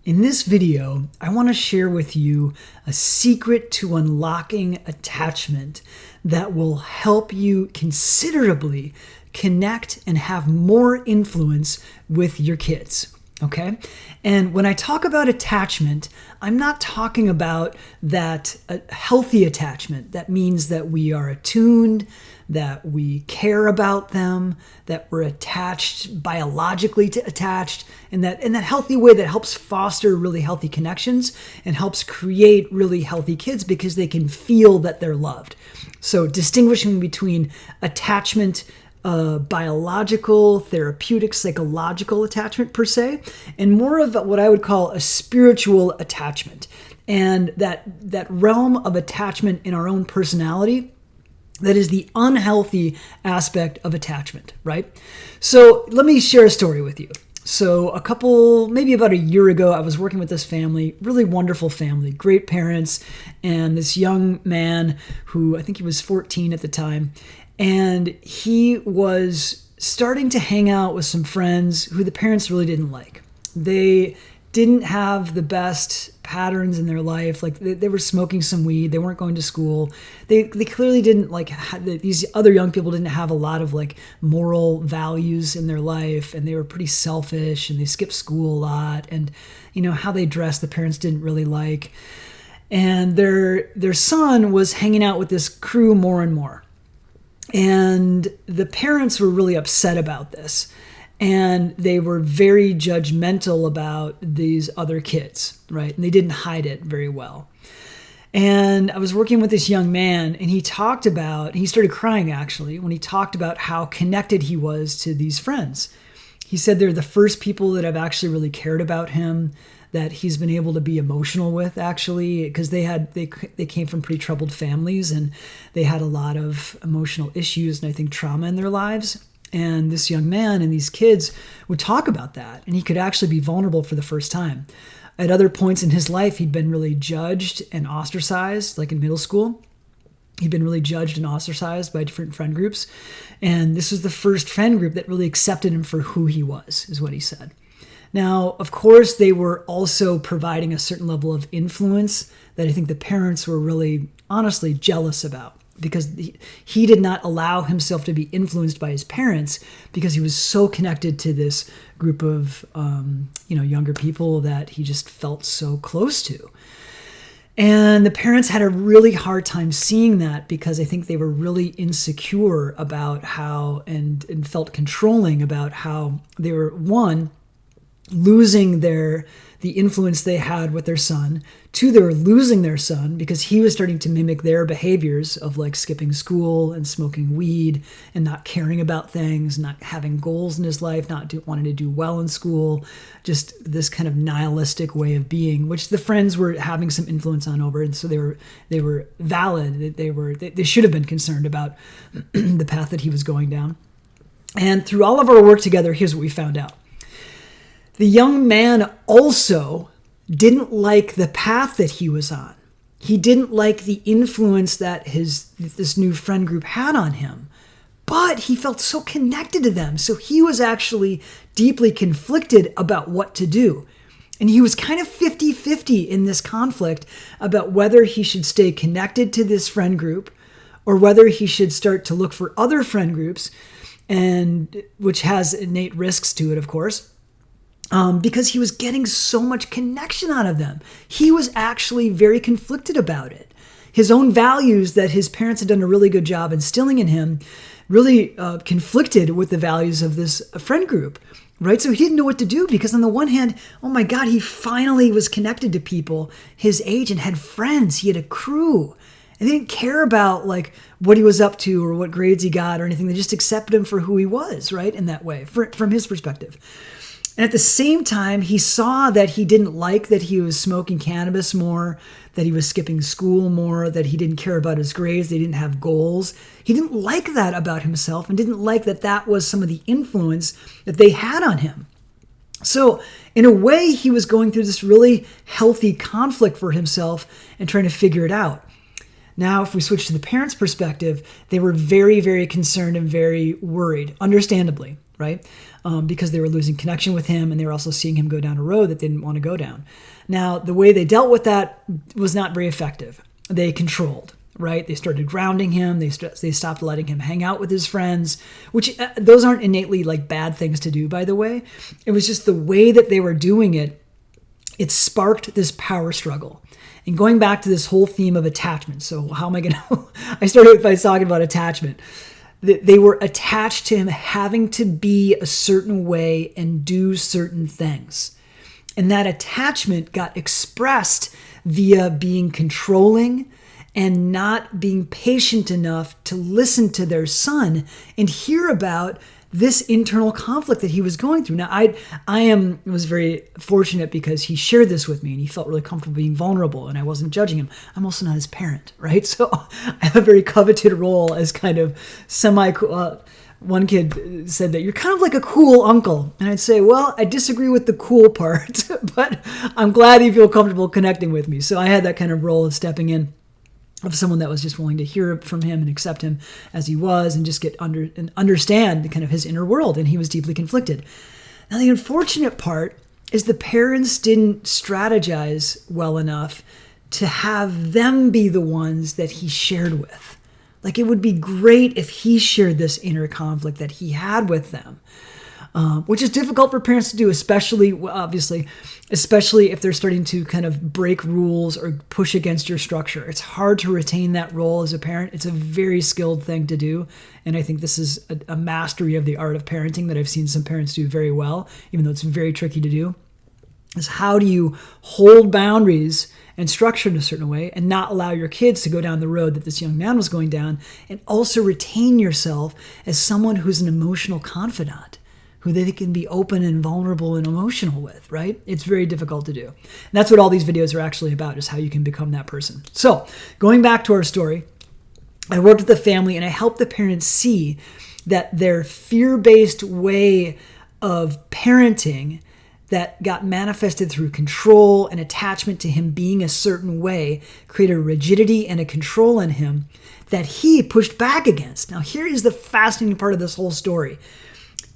In this video, I want to share with you a secret to unlocking attachment that will help you considerably connect and have more influence with your kids. Okay? And when I talk about attachment, I'm not talking about that healthy attachment. That means that we are attuned, that we care about them, that we're attached, biologically attached, in that healthy way that helps foster really healthy connections and helps create really healthy kids because they can feel that they're loved. So distinguishing between attachment, biological, therapeutic, psychological attachment per se, and more of what I would call a spiritual attachment. And that realm of attachment in our own personality, that is the unhealthy aspect of attachment, right? So let me share a story with you. So maybe about a year ago, I was working with this family, really wonderful family, great parents, and this young man who I think he was 14 at the time. And he was starting to hang out with some friends who the parents really didn't like. They didn't have the best patterns in their life. Like they were smoking some weed. They weren't going to school. They clearly didn't these other young people didn't have a lot of moral values in their life. And they were pretty selfish and they skipped school a lot. And how they dressed, the parents didn't really like. And their son was hanging out with this crew more and more. And the parents were really upset about this. And they were very judgmental about these other kids, right? And they didn't hide it very well. And I was working with this young man, and he started crying actually, when he talked about how connected he was to these friends. He said they're the first people that have actually really cared about him, that he's been able to be emotional with actually, because they came from pretty troubled families and they had a lot of emotional issues and I think trauma in their lives. And this young man and these kids would talk about that, and he could actually be vulnerable for the first time. At other points in his life, he'd been really judged and ostracized, like in middle school. He'd been really judged and ostracized by different friend groups. And this was the first friend group that really accepted him for who he was, is what he said. Now, of course, they were also providing a certain level of influence that I think the parents were really honestly jealous about, because he did not allow himself to be influenced by his parents because he was so connected to this group of younger people that he just felt so close to. And the parents had a really hard time seeing that because I think they were really insecure about how and felt controlling about how they were, one, losing the influence they had with their son. Two, they were losing their son because he was starting to mimic their behaviors of skipping school and smoking weed and not caring about things, not having goals in his life, wanting to do well in school, just this kind of nihilistic way of being, which the friends were having some influence on over. And so they were valid. They should have been concerned about the path that he was going down. And through all of our work together, here's what we found out. The young man also didn't like the path that he was on. He didn't like the influence that this new friend group had on him, but he felt so connected to them. So he was actually deeply conflicted about what to do. And he was kind of 50-50 in this conflict about whether he should stay connected to this friend group or whether he should start to look for other friend groups, and which has innate risks to it, of course. Because he was getting so much connection out of them. He was actually very conflicted about it. His own values that his parents had done a really good job instilling in him really conflicted with the values of this friend group, right? So he didn't know what to do because on the one hand, oh my God, he finally was connected to people his age and had friends. He had a crew. And they didn't care about what he was up to or what grades he got or anything. They just accepted him for who he was, right? In that way, from his perspective. And at the same time, he saw that he didn't like that he was smoking cannabis more, that he was skipping school more, that he didn't care about his grades, they didn't have goals. He didn't like that about himself and didn't like that was some of the influence that they had on him. So in a way, he was going through this really healthy conflict for himself and trying to figure it out. Now, if we switch to the parents' perspective, they were very, very concerned and very worried, understandably, right? because they were losing connection with him, and they were also seeing him go down a road that they didn't want to go down. Now, the way they dealt with that was not very effective. They controlled, right? They started grounding him. They stopped letting him hang out with his friends, which those aren't innately like bad things to do, by the way. It was just the way that they were doing it. It sparked this power struggle. And going back to this whole theme of attachment. So how am I going to, I started by talking about attachment. They were attached to him having to be a certain way and do certain things. And that attachment got expressed via being controlling and not being patient enough to listen to their son and hear about this internal conflict that he was going through. Now, I was very fortunate because he shared this with me and he felt really comfortable being vulnerable and I wasn't judging him. I'm also not his parent, right? So I have a very coveted role as kind of one kid said that you're kind of like a cool uncle. And I'd say, well, I disagree with the cool part, but I'm glad you feel comfortable connecting with me. So I had that kind of role of stepping in, of someone that was just willing to hear from him and accept him as he was and just get and understand kind of his inner world. And he was deeply conflicted. Now, the unfortunate part is the parents didn't strategize well enough to have them be the ones that he shared with. Like, it would be great if he shared this inner conflict that he had with them, which is difficult for parents to do, especially if they're starting to kind of break rules or push against your structure. It's hard to retain that role as a parent. It's a very skilled thing to do. And I think this is a mastery of the art of parenting that I've seen some parents do very well, even though it's very tricky to do, is how do you hold boundaries and structure in a certain way and not allow your kids to go down the road that this young man was going down, and also retain yourself as someone who's an emotional confidant, who they can be open and vulnerable and emotional with, right? It's very difficult to do. And that's what all these videos are actually about, is how you can become that person. So going back to our story, I worked with the family and I helped the parents see that their fear-based way of parenting that got manifested through control and attachment to him being a certain way created a rigidity and a control in him that he pushed back against. Now, here is the fascinating part of this whole story.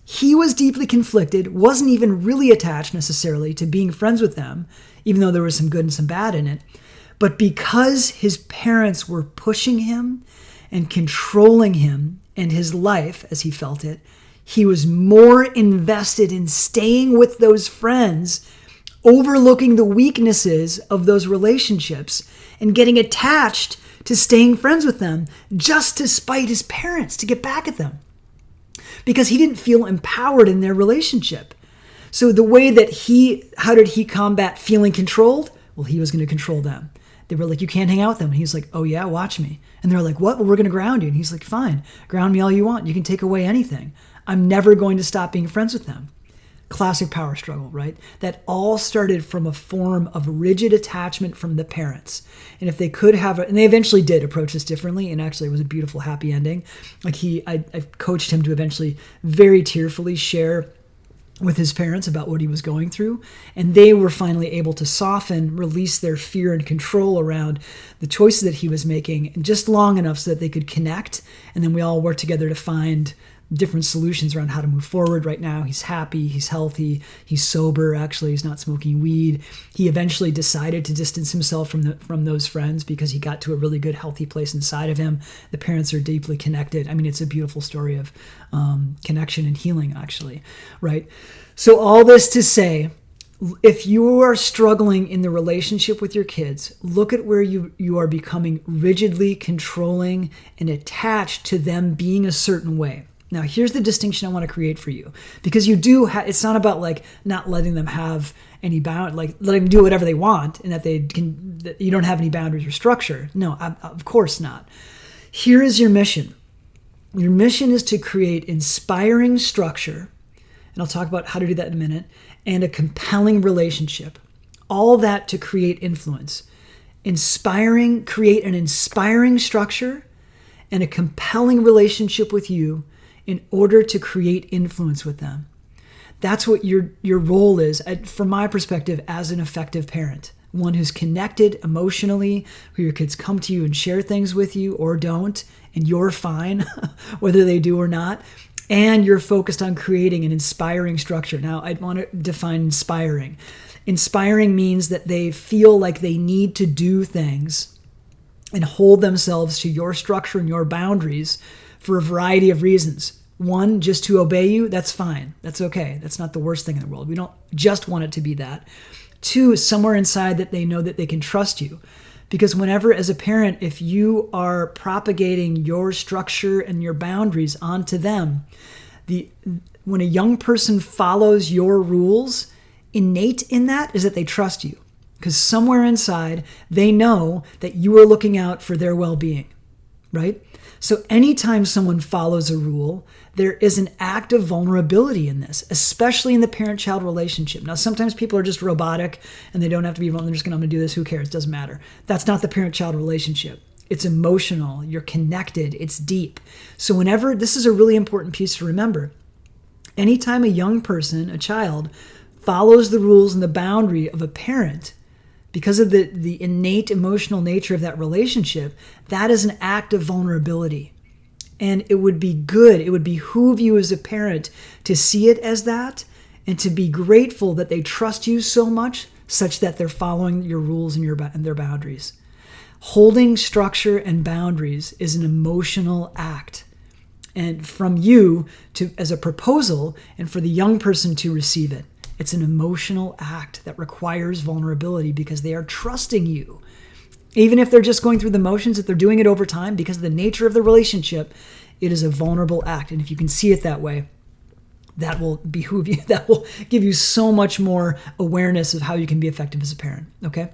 He was deeply conflicted, wasn't even really attached necessarily to being friends with them, even though there was some good and some bad in it. But because his parents were pushing him and controlling him and his life as he felt it, he was more invested in staying with those friends, overlooking the weaknesses of those relationships and getting attached to staying friends with them just to spite his parents, to get back at them, because he didn't feel empowered in their relationship. So the way that how did he combat feeling controlled? Well, he was going to control them. They were like, you can't hang out with them. And he's like, oh yeah, watch me. And they're like, what? Well, we're going to ground you. And he's like, fine, ground me all you want. You can take away anything. I'm never going to stop being friends with them. Classic power struggle, right? That all started from a form of rigid attachment from the parents. And if they could have, and they eventually did approach this differently, and actually it was a beautiful, happy ending. Like I coached him to eventually very tearfully share with his parents about what he was going through. And they were finally able to soften, release their fear and control around the choices that he was making, just long enough so that they could connect. And then we all worked together to find different solutions around how to move forward. Right now, he's happy, he's healthy, he's sober. Actually, he's not smoking weed. He eventually decided to distance himself from those friends because he got to a really good, healthy place inside of him. The parents are deeply connected. I mean, it's a beautiful story of connection and healing, actually, right? So all this to say, if you are struggling in the relationship with your kids, look at where you are becoming rigidly controlling and attached to them being a certain way. Now, here's the distinction I want to create for you, because you do it's not about like not letting them have any like letting them do whatever they want and that you don't have any boundaries or structure. No, of course not. Here is your mission. Your mission is to create inspiring structure, and I'll talk about how to do that in a minute, and a compelling relationship. All that to create influence. Create an inspiring structure and a compelling relationship with you in order to create influence with them. That's what your role is, from my perspective, as an effective parent. One who's connected emotionally, who your kids come to you and share things with you or don't, and you're fine, whether they do or not. and you're focused on creating an inspiring structure. Now, I'd want to define inspiring. Inspiring means that they feel like they need to do things and hold themselves to your structure and your boundaries for a variety of reasons. One, just to obey you, that's fine. That's okay. That's not the worst thing in the world. We don't just want it to be that. Two, somewhere inside that they know that they can trust you. Because whenever, as a parent, if you are propagating your structure and your boundaries onto them, when a young person follows your rules, innate in that is that they trust you. Because somewhere inside, they know that you are looking out for their well-being, right? So anytime someone follows a rule, there is an act of vulnerability in this, especially in the parent-child relationship. Now, sometimes people are just robotic and they don't have to be vulnerable. They're just going to, I'm going to do this. Who cares? It doesn't matter. That's not the parent-child relationship. It's emotional. You're connected. It's deep. So whenever, this is a really important piece to remember. Anytime a young person, a child, follows the rules and the boundary of a parent, because of the innate emotional nature of that relationship, that is an act of vulnerability. And it would be good, it would behoove you as a parent to see it as that and to be grateful that they trust you so much such that they're following your rules and their boundaries. Holding structure and boundaries is an emotional act. And from you to as a proposal and for the young person to receive it. It's an emotional act that requires vulnerability because they are trusting you. Even if they're just going through the motions, if they're doing it over time, because of the nature of the relationship, it is a vulnerable act. And if you can see it that way, that will behoove you. That will give you so much more awareness of how you can be effective as a parent. Okay?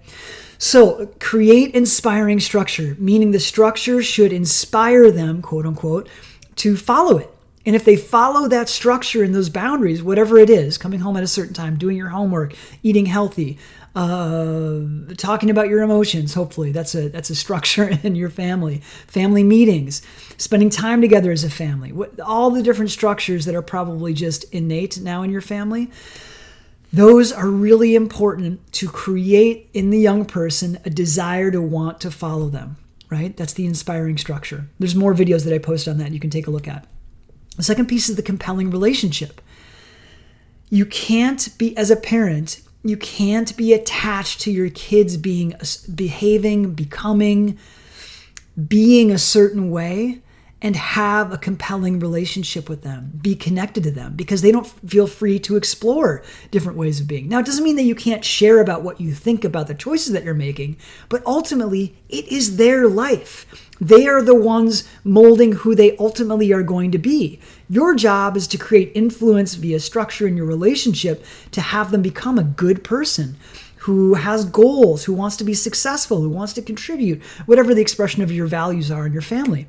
So create inspiring structure, meaning the structure should inspire them, quote unquote, to follow it. And if they follow that structure and those boundaries, whatever it is, coming home at a certain time, doing your homework, eating healthy, talking about your emotions, hopefully that's a structure in your family meetings, spending time together as a family, all the different structures that are probably just innate now in your family, those are really important to create in the young person a desire to want to follow them, right? That's the inspiring structure. There's more videos that I post on that you can take a look at. The second piece is the compelling relationship. You can't be, as a parent, you can't be attached to your kids behaving, becoming, being a certain way and have a compelling relationship with them, be connected to them because they don't feel free to explore different ways of being. Now, it doesn't mean that you can't share about what you think about the choices that you're making, but ultimately it is their life. They are the ones molding who they ultimately are going to be. Your job is to create influence via structure in your relationship to have them become a good person who has goals, who wants to be successful, who wants to contribute, whatever the expression of your values are in your family.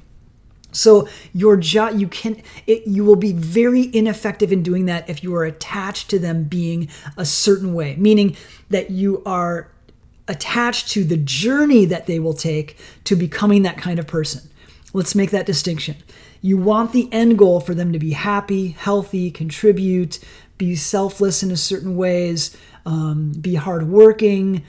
So your job, you will be very ineffective in doing that if you are attached to them being a certain way, meaning that you are attached to the journey that they will take to becoming that kind of person. Let's make that distinction. You want the end goal for them to be happy, healthy, contribute, be selfless in a certain ways, be hardworking,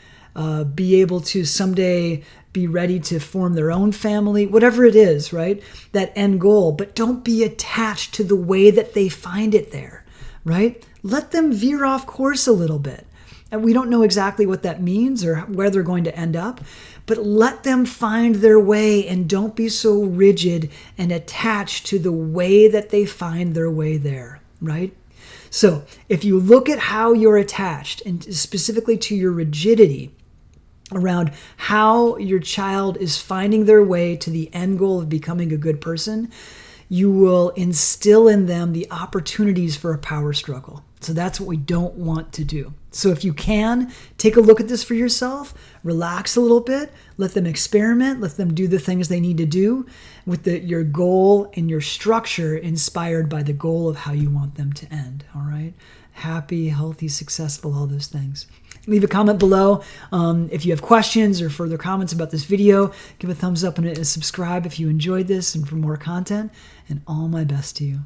be able to someday be ready to form their own family, whatever it is, right? That end goal. But don't be attached to the way that they find it there, right? Let them veer off course a little bit. And we don't know exactly what that means or where they're going to end up, but let them find their way and don't be so rigid and attached to the way that they find their way there, right? So if you look at how you're attached and specifically to your rigidity around how your child is finding their way to the end goal of becoming a good person, you will instill in them the opportunities for a power struggle. So that's what we don't want to do. So if you can, take a look at this for yourself, relax a little bit, let them experiment, let them do the things they need to do with your goal and your structure inspired by the goal of how you want them to end, all right? Happy, healthy, successful, all those things. Leave a comment below. If you have questions or further comments about this video, give a thumbs up and subscribe if you enjoyed this and for more content. And all my best to you.